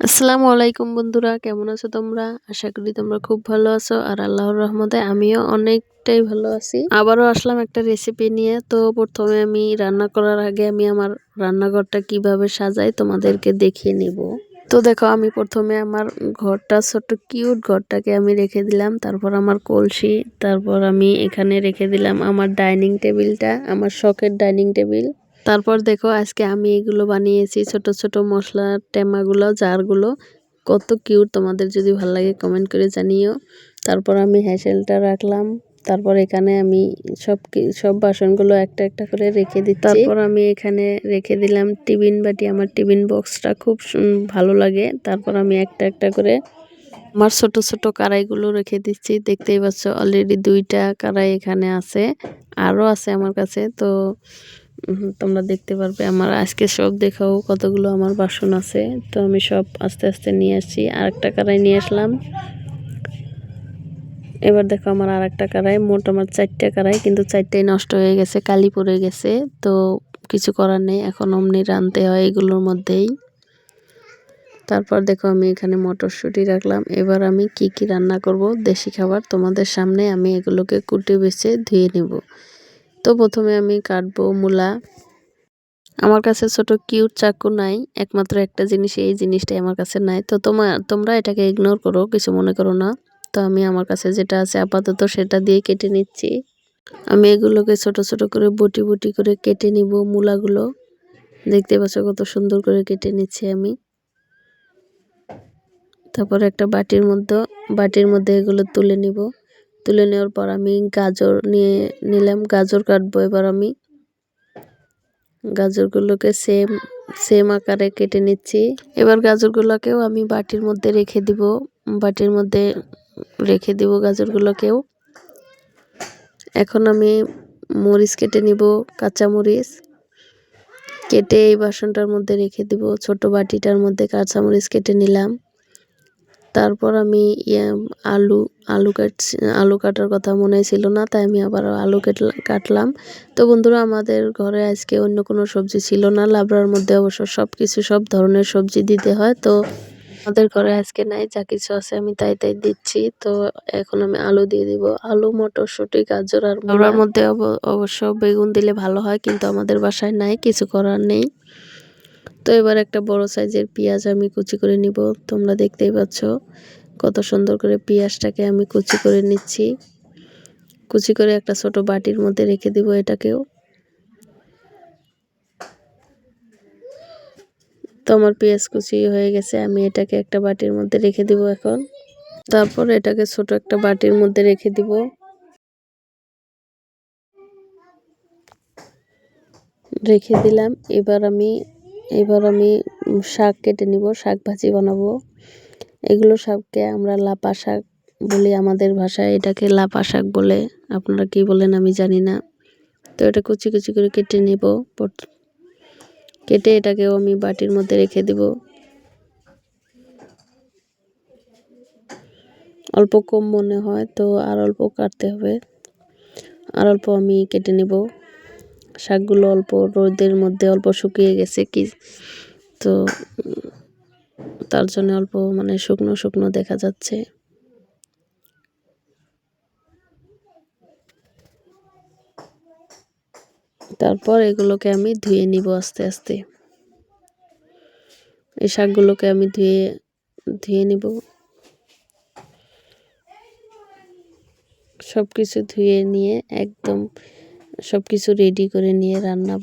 আসসালামু আলাইকুম বন্ধুরা, কেমন আছো তোমরা? আশা করি তোমরা খুব ভালো আছো আর আল্লাহর রহমতে আমিও অনেকটাই ভালো আছি। আবারও আসলাম একটা রেসিপি নিয়ে। তো প্রথমে আমি রান্না করার আগে আমি আমার রান্নাঘরটা কিভাবে সাজাই তোমাদেরকে দেখিয়ে নিব। তো দেখো, আমি প্রথমে আমার ঘরটা ছোট্ট কিউট ঘরটাকে আমি রেখে দিলাম, তারপর আমার কলসি, তারপর আমি এখানে রেখে দিলাম আমার ডাইনিং টেবিলটা, আমার শখের ডাইনিং টেবিল। তারপর দেখো, আজকে আমি এগুলো বানিয়েছি, ছোট ছোট মশলার টেমাগুলো, জারগুলো। কত কিউট! তোমাদের যদি ভালো লাগে কমেন্ট করে জানিও। তারপর আমি হ্যাসেলটা রাখলাম। তারপর এখানে আমি সব বাসনগুলো একটা একটা করে রেখে দিচ্ছি। তারপর আমি এখানে রেখে দিলাম টিফিন বাটি। আমার টিফিন বক্সটা খুব ভালো লাগে। তারপর আমি একটা একটা করে আমার ছোট ছোট কড়াইগুলো রেখে দিচ্ছি। দেখতেই পাচ্ছ অলরেডি 2টা কড়াই এখানে আছে, আরও আছে আমার কাছে। তো তোমরা দেখতে পারবে। আমার আজকে সব দেখাও কতগুলো আমার বাসন আছে। তো আমি সব আস্তে আস্তে নিয়ে আসছি। আরেকটা কড়াই নিয়ে আসলাম। এবার দেখো, আমার আরেকটা কড়াই। মোট আমার 4টা কড়াই, কিন্তু 4টাই নষ্ট হয়ে গেছে, কালি পড়ে গেছে। তো কিছু করার নেই, এখন অমনি রাঁধতে হয় এগুলোর মধ্যেই। তারপর দেখো, আমি এখানে মটরশুঁটি রাখলাম। এবার আমি কি কি রান্না করব দেশি খাবার, তোমাদের সামনে আমি এগুলোকে কুটে বেছে ধুয়ে নেব। তো প্রথমে আমি কাটবো মূলা। আমার কাছে ছোট কিউট চাকু নাই, একমাত্র একটা জিনিস, এই জিনিসটাই আমার কাছে নাই। তো তোমরা এটাকে ইগনোর করো, কিছু মনে করো না। তো আমি আমার কাছে যেটা আছে আপাতত সেটা দিয়ে কেটে নিচ্ছি। আমি এগুলোকে ছোট ছোট করে বটি বটি করে কেটে নিব। মূলাগুলো দেখতে পাচ্ছ কত সুন্দর করে কেটে নিচ্ছি আমি। তারপর একটা বাটির মধ্যে এগুলো তুলে নিব। তুলে নেওয়ার পর আমি গাজর নিয়ে নিলাম, গাজর কাটবো। এবার আমি গাজরগুলোকে সেম আকারে কেটে নিচ্ছি। এবার গাজরগুলোকেও আমি বাটির মধ্যে রেখে দিব গাজরগুলোকেও। এখন আমি মরিচ কেটে নিব, কাঁচা মরিচ কেটে এই বাসনটার মধ্যে রেখে দিব। ছোট বাটিটার মধ্যে কাঁচা মরিচ কেটে নিলাম। তারপর আমি আলু কাটার কথা মনে ছিল না, তাই আমি আবার আলু কাটলাম। তো বন্ধুরা, আমাদের ঘরে আজকে অন্য কোনো সবজি ছিল না। লাবড়ার মধ্যে অবশ্য সব ধরনের সবজি দিতে হয়। তো আমাদের ঘরে আজকে নাই, যা কিছু আছে আমি তাই দিচ্ছি। তো এখন আমি আলু দিয়ে দিব। আলু, মটরশুঁটি, গাজর আর লাবড়ার মধ্যে অবশ্য বেগুন দিলে ভালো হয়, কিন্তু আমাদের বাসায় নাই, কিছু করার নেই। তো এবার একটা বড় সাইজের পেঁয়াজ আমি কুচি করে নিব। তোমরা দেখতেই পাচ্ছ কত সুন্দর করে পেঁয়াজটাকে আমি কুচি করে নিচ্ছি। কুচি করে একটা ছোট বাটির মধ্যে রেখে দিব এটাকেও। তো আমার পেঁয়াজ কুচি হয়ে গেছে, আমি এটাকে একটা বাটির মধ্যে রেখে দিব এখন। তারপর এটাকে ছোট একটা বাটির মধ্যে রেখে দিব। রেখে দিলাম। এবার আমি শাক কেটে নিব, শাক ভাজি বানাবো। এগুলো শাককে আমরা লাপা শাক বলি, আমাদের ভাষায় এটাকে লাপা শাক বলে। আপনারা কি বলেন আমি জানি না। তো এটা কুচি কুচি করে কেটে নেব। কেটে এটাকেও আমি বাটির মধ্যে রেখে দিব। অল্প কম মনে হয়, তো আর অল্প কাটতে হবে। আর অল্প আমি কেটে নেব। শাকগুলো অল্প রোদের মধ্যে অল্প শুকিয়ে গেছে কি, তো তার জন্য অল্প শুকনো শুকনো দেখা যাচ্ছে। তারপর এগুলোকে আমি ধুয়ে নিব আস্তে আস্তে। এই শাকগুলোকে আমি ধুয়ে নিব। সব কিছু ধুয়ে নিয়ে একদম সব কিছু রেডি করে নিয়ে রান্না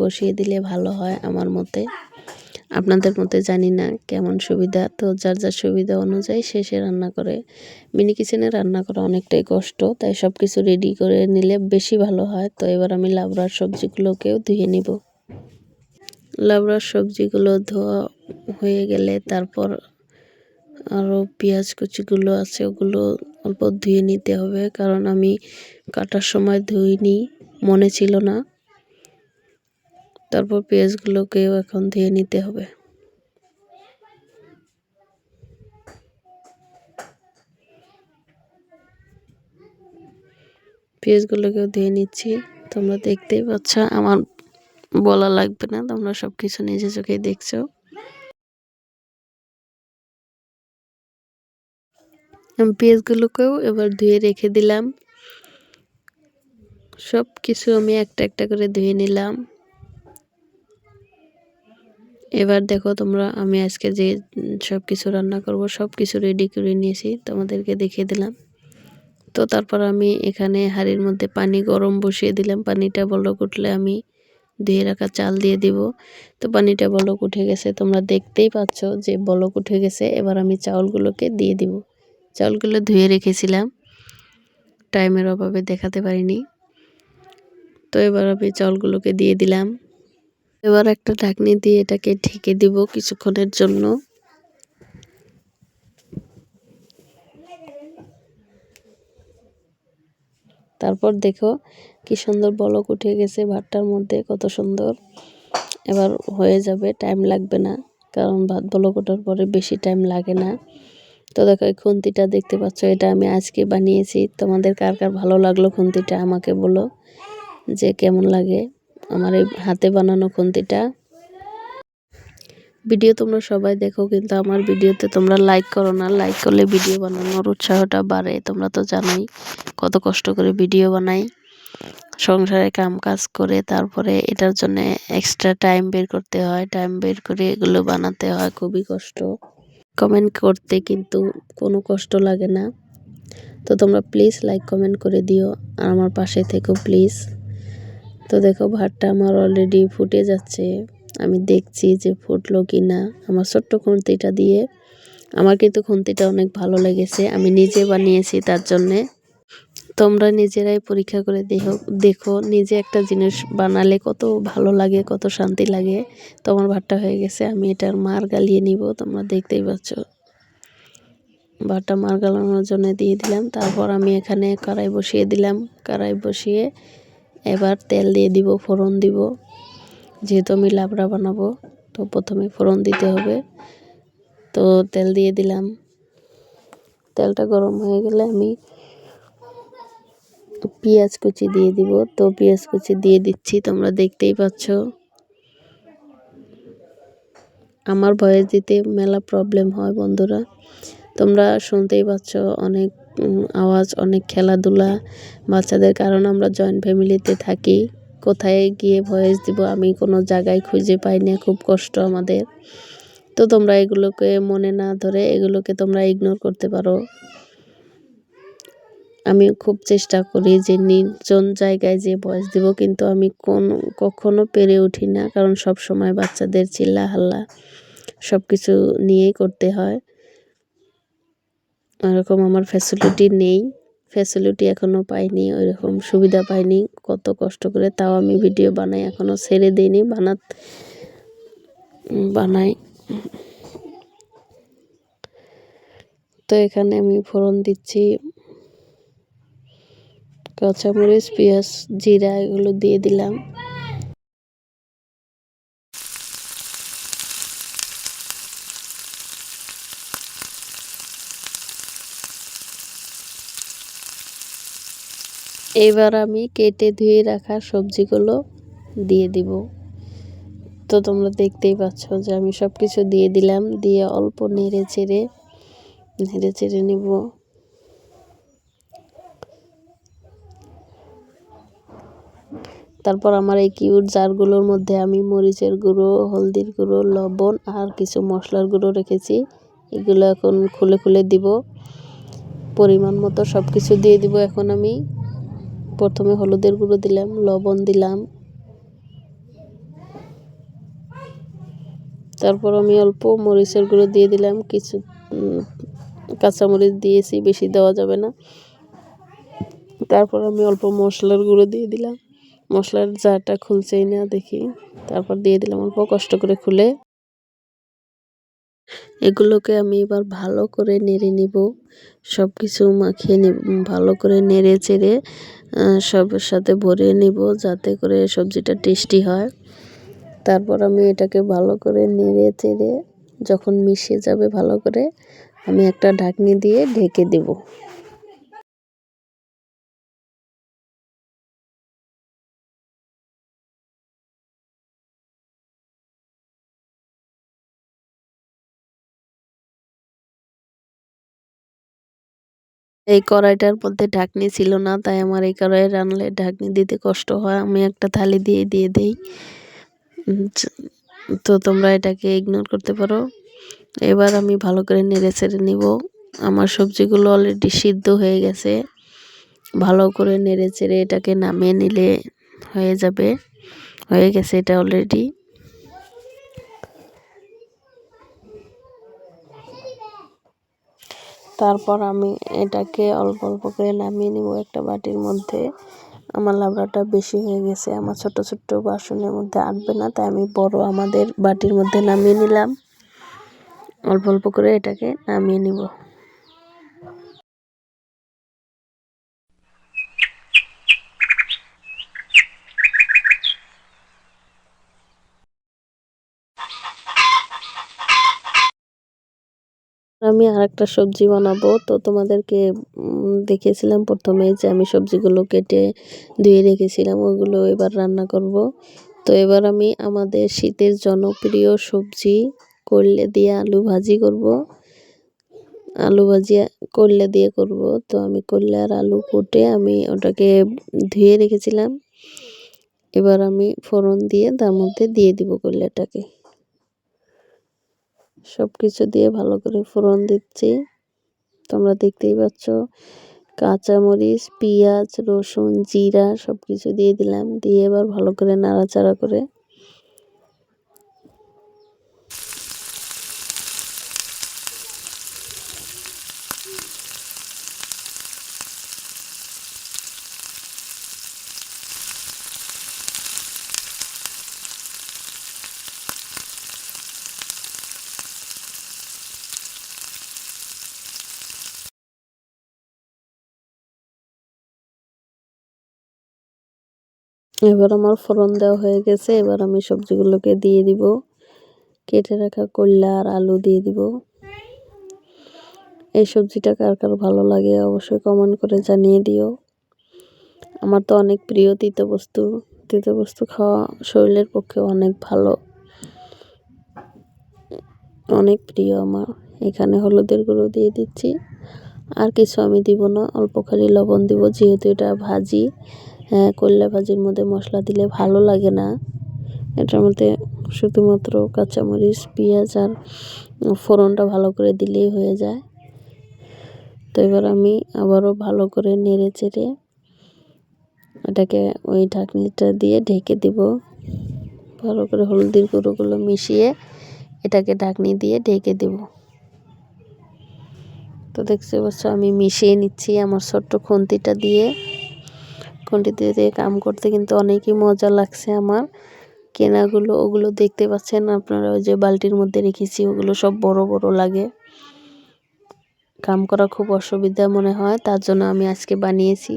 বসিয়ে দিলে ভালো হয় আমার মতে। আপনাদের মতে জানি না কেমন সুবিধা। তো যার যার সুবিধা অনুযায়ী সে রান্না করে। মিনি কিচেনে রান্না করা অনেকটাই কষ্ট, তাই সব কিছু রেডি করে নিলে বেশি ভালো হয়। তো এবার আমি লাবড়ার সবজিগুলোকেও ধুয়ে নিব। লাবড়ার সবজিগুলো ধোয়া হয়ে গেলে তারপর আরও পেঁয়াজ কুচিগুলো আছে ওগুলো অল্প ধুয়ে নিতে হবে, কারণ আমি কাটার সময় ধুইনি, মনে ছিল না। তারপর পেঁয়াজগুলোকেও এখন ধুয়ে নিতে হবে। পেঁয়াজগুলোকেও ধুয়ে নিচ্ছি। তোমরা দেখতেই পাচ্ছ, আমার বলা লাগবে না, তোমরা সব কিছু নিজে চোখেই দেখছো। আমি পেঁয়াজগুলোকেও এবার ধুয়ে রেখে দিলাম। সব কিছু আমি একটা একটা করে ধুয়ে নিলাম। এবার দেখো তোমরা, আমি আজকে যে সব কিছু রান্না করব সব কিছু রেডি করে নিয়েছি, তোমাদেরকে দেখিয়ে দিলাম। তো তারপর আমি এখানে হাঁড়ির মধ্যে পানি গরম বসিয়ে দিলাম। পানিটা বলক উঠলে আমি ধুয়ে রাখা চাল দিয়ে দিব। তো পানিটা বলক উঠে গেছে, তোমরা দেখতেই পাচ্ছ যে বলক উঠে গেছে। এবার আমি চাউলগুলোকে দিয়ে দিব। চাউলগুলো ধুয়ে রেখেছিলাম, টাইমের অভাবে দেখাতে পারিনি। তো এবার আমি চাউলগুলোকে দিয়ে দিলাম। এবার একটা ঢাকনি দিয়ে এটাকে ঢেকে দিব কিছুক্ষণের জন্য। তারপর দেখো কি সুন্দর বলক উঠে গেছে ভাতটার মধ্যে, কত সুন্দর। এবার হয়ে যাবে, টাইম লাগবে না, কারণ ভাত বলক ওঠার পরে বেশি টাইম লাগে না। তো দেখো এই খুন্তিটা দেখতে পাচ্ছ, এটা আমি আজকে বানিয়েছি। তোমাদের কার কার ভালো লাগলো খুন্তিটা আমাকে বলো যে কেমন লাগে আমার এই হাতে বানানো খুন্তিটা। ভিডিও তোমরা সবাই দেখো, কিন্তু আমার ভিডিওতে তোমরা লাইক করো না। লাইক করলে ভিডিও বানানোর উৎসাহটা বাড়ে। তোমরা তো জানোই কত কষ্ট করে ভিডিও বানাই, সংসারে কাম কাজ করে, তারপরে এটার জন্য এক্সট্রা টাইম বের করতে হয়। টাইম বের করে এগুলো বানাতে হয়, খুবই কষ্ট। কমেন্ট করতে কিন্তু কোনো কষ্ট লাগে না। তো তোমরা প্লিজ লাইক কমেন্ট করে দিও আর আমার পাশে থেকো প্লিজ। তো দেখো ভাতটা আমার অলরেডি ফুটে যাচ্ছে, আমি দেখছি যে ফুটলো কি না আমার ছোট্ট খুন্তিটা দিয়ে। আমার কিন্তু খুন্তিটা অনেক ভালো লেগেছে, আমি নিজে বানিয়েছি তার জন্যে। তোমরা নিজেরাই পরীক্ষা করে দেখো নিজে একটা জিনিস বানালে কত ভালো লাগে, কত শান্তি লাগে। তো আমার ভাতটা হয়ে গেছে, আমি এটার মার গালিয়ে নিব। তোমরা দেখতেই পাচ্ছ ভাতটা মার গালানোর জন্য দিয়ে দিলাম। তারপর আমি এখানে কড়াই বসিয়ে দিলাম। কড়াই বসিয়ে এবার তেল দিয়ে দিব, ফোড়ন দিব। যেহেতু আমি লাবড়া বানাবো তো প্রথমে ফোড়ন দিতে হবে। তো তেল দিয়ে দিলাম। তেলটা গরম হয়ে গেলে আমি পেঁয়াজ কুচি দিয়ে দিব। তো পেঁয়াজ কুচি দিয়ে দিচ্ছি, তোমরা দেখতেই পাচ্ছ। আমার ভয়েস দিতে মেলা প্রবলেম হয় বন্ধুরা, তোমরা শুনতেই পাচ্ছ অনেক আওয়াজ, অনেক খেলাধুলা বাচ্চাদের, কারণ আমরা জয়েন্ট ফ্যামিলিতে থাকি। কোথায় গিয়ে ভয়েস দিব আমি কোনো জায়গায় খুঁজে পাই না, খুব কষ্ট আমাদের। তো তোমরা এগুলোকে মনে না ধরে এগুলোকে তোমরা ইগনোর করতে পারো। আমি খুব চেষ্টা করি যে নির্জন জায়গায় যে ভয়েস দিব, কিন্তু আমি কখনো পেরে উঠি না, কারণ সব সময় বাচ্চাদের চিল্লা হাল্লা সব কিছু নিয়েই করতে হয়। ওরকম আমার ফ্যাসিলিটি নেই, ফ্যাসিলিটি এখনও পাইনি, ওইরকম সুবিধা পাইনি। কত কষ্ট করে তাও আমি ভিডিও বানাই, এখনও ছেড়ে দিইনি, বানাই। তো এখানে আমি ফোড়ন দিচ্ছি, কাঁচামরিচ, পেঁয়াজ, জিরা এগুলো দিয়ে দিলাম। এবার আমি কেটে ধুয়ে রাখা সবজিগুলো দিয়ে দিব। তো তোমরা দেখতেই পাচ্ছ যে আমি সব কিছু দিয়ে দিলাম, দিয়ে অল্প নেড়ে চেড়ে নিব। তারপর আমার এই কিউট জারগুলোর মধ্যে আমি মরিচের গুঁড়ো, হলদির গুঁড়ো, লবণ আর কিছু মশলার গুঁড়ো রেখেছি। এগুলো এখন খুলে খুলে দিব, পরিমাণ মতো সব কিছু দিয়ে দিব। এখন আমি প্রথমে হলুদের গুঁড়ো দিলাম, লবণ দিলাম, তারপর আমি অল্প মরিচের গুঁড়ো দিয়ে দিলাম, কিছু কাঁচামরিচ দিয়েছি, বেশি দেওয়া যাবে না। তারপর আমি অল্প মশলার গুঁড়ো দিয়ে দিলাম, মশলার জারটা খুলছেই না দেখি। তারপর দিয়ে দিলাম অল্প, কষ্ট করে খুলে। এগুলোকে আমি এবার ভালো করে নেড়ে নিব, সব কিছু মাখিয়ে নিব, ভালো করে নেড়ে চেড়ে সবের সাথে ভরিয়ে নিব, যাতে করে সবজিটা টেস্টি হয়। তারপর আমি এটাকে ভালো করে নেড়ে চেড়ে যখন মিশে যাবে ভালো করে, আমি একটা ঢাকনি দিয়ে ঢেকে দেব। এই কড়াইটার মধ্যে ঢাকনি ছিল না, তাই আমার এই কড়াইয়ে রান্নালে ঢাকনি দিতে কষ্ট হয়। আমি একটা থালি দিয়ে দেই। তো তোমরা এটাকে ইগনোর করতে পারো। এবার আমি ভালো করে নেড়েচেড়ে নিব। আমার সবজিগুলো অলরেডি সিদ্ধ হয়ে গেছে। ভালো করে নেড়েচেড়ে এটাকে নামিয়ে নিলে হয়ে যাবে। হয়ে গেছে এটা অলরেডি। তারপর আমি এটাকে অল্প অল্প করে নামিয়ে নিব একটা বাটির মধ্যে। আমার লাবড়াটা বেশি হয়ে গেছে, আমার ছোট ছোট বাসনের মধ্যে আটবে না, তাই আমি বড় আমাদের বাটির মধ্যে নামিয়ে নিলাম। অল্প অল্প করে এটাকে নামিয়ে নিব। আমি আরেকটা সবজি বানাবো, তো তোমাদেরকে দেখিয়েছিলাম প্রথমে যে আমি সবজিগুলো কেটে ধুয়ে রেখেছিলাম, ওগুলো এবার রান্না করব। তো এবার আমি আমাদের শীতের জনপ্রিয় সবজি করলে দিয়ে আলু ভাজি করব। আলু ভাজি করলে দিয়ে করব। তো আমি করলে আর আলু কুটে আমি ওটাকে ধুয়ে রেখেছিলাম। এবার আমি ফোড়ন দিয়ে তার মধ্যে দিয়ে দিব করলেটাকে। সব কিছু দিয়ে ভালো করে ফোড়ন দিচ্ছি, তোমরা দেখতেই পাচ্ছ। কাঁচামরিচ, পেঁয়াজ, রসুন, জিরা সব কিছু দিয়ে দিলাম। দিয়ে এবার ভালো করে নাড়াচাড়া করে এবার আমার ফোড়ন দেওয়া হয়ে গেছে। এবার আমি সবজিগুলোকে দিয়ে দিব। কেটে রাখা করলা আর আলু দিয়ে দিব। এই সবজিটা কার কার ভালো লাগে অবশ্যই কমেন্ট করে জানিয়ে দিও। আমার তো অনেক প্রিয় তিতো বস্তু। তিতো বস্তু খাওয়া শরীরের পক্ষে অনেক ভালো, অনেক প্রিয় আমার। এখানে হলুদের গুঁড়ো দিয়ে দিচ্ছি, আর কিছু আমি দিব না, অল্প খালি লবণ দিব, যেহেতু এটা ভাজি। করলা ভাজির মধ্যে মশলা দিলে ভালো লাগে না, এটার মধ্যে শুধুমাত্র কাঁচামরিচ, পেঁয়াজ আর ফোড়নটা ভালো করে দিলেই হয়ে যায়। তো এবার আমি আবারও ভালো করে নেড়ে চেড়ে এটাকে ওই ঢাকনিটা দিয়ে ঢেকে দিব। ভালো করে হলুদের গুঁড়োগুলো মিশিয়ে এটাকে ঢাকনি দিয়ে ঢেকে দেব। তো দেখতে পাচ্ছ আমি মিশিয়ে নিচ্ছি আমার ছোট্ট খুন্তিটা দিয়ে। খুন্তিতে দিয়ে কাম করতে কিন্তু অনেকই মজা লাগছে আমার। কেনাগুলো ওগুলো দেখতে পাচ্ছেন আপনারা, ওই যে বালতির মধ্যে রেখেছি, ওগুলো সব বড় বড় লাগে। কাম করা খুব অসুবিধা মনে হয়, তার জন্য আমি আজকে বানিয়েছি।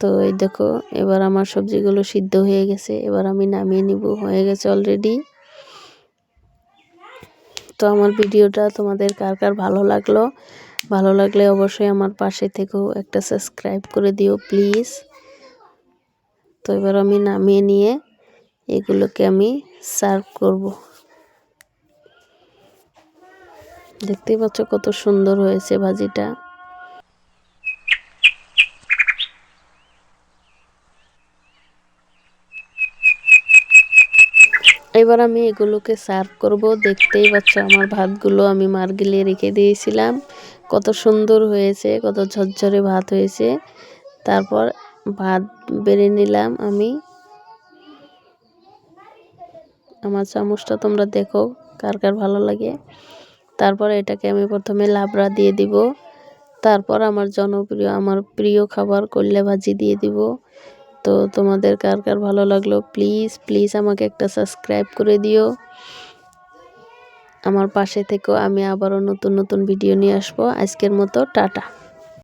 তো এই দেখো এবার আমার সবজিগুলো সিদ্ধ হয়ে গেছে, এবার আমি নামিয়ে নিব। হয়ে গেছে অলরেডি। তো আমার ভিডিওটা তোমাদের কার কার ভালো লাগলো, ভালো লাগলে অবশ্যই আমার পাশে থেকেও একটা সাবস্ক্রাইব করে দিও প্লিজ। তো এবার আমি নামিয়ে নিয়ে এগুলোকে আমি সার্ভ করব। দেখতেই পাচ্ছ কত সুন্দর হয়েছে ভাজিটা। এবার আমি এগুলোকে সার্ভ করব। দেখতেই পাচ্ছ আমার ভাতগুলো আমি মাড়গিলিয়ে রেখে দিয়েছিলাম, কত সুন্দর হয়েছে, কত ঝরঝরে ভাত হয়েছে। তারপর ভাত বেড়ে নিলাম আমি। আমার চামচটা তোমরা দেখো কার কার ভালো লাগে। তারপর এটাকে আমি প্রথমে লাবড়া দিয়ে দিব, তারপর আমার জনপ্রিয় আমার প্রিয় খাবার করলে ভাজি দিয়ে দিব। তো তোমাদের কার কার ভালো লাগলো প্লিজ প্লিজ আমাকে একটা সাবস্ক্রাইব করে দিও, আমার পাশে থেকেও। আমি আবারও নতুন নতুন ভিডিও নিয়ে আসবো। আজকের মতো টাটা।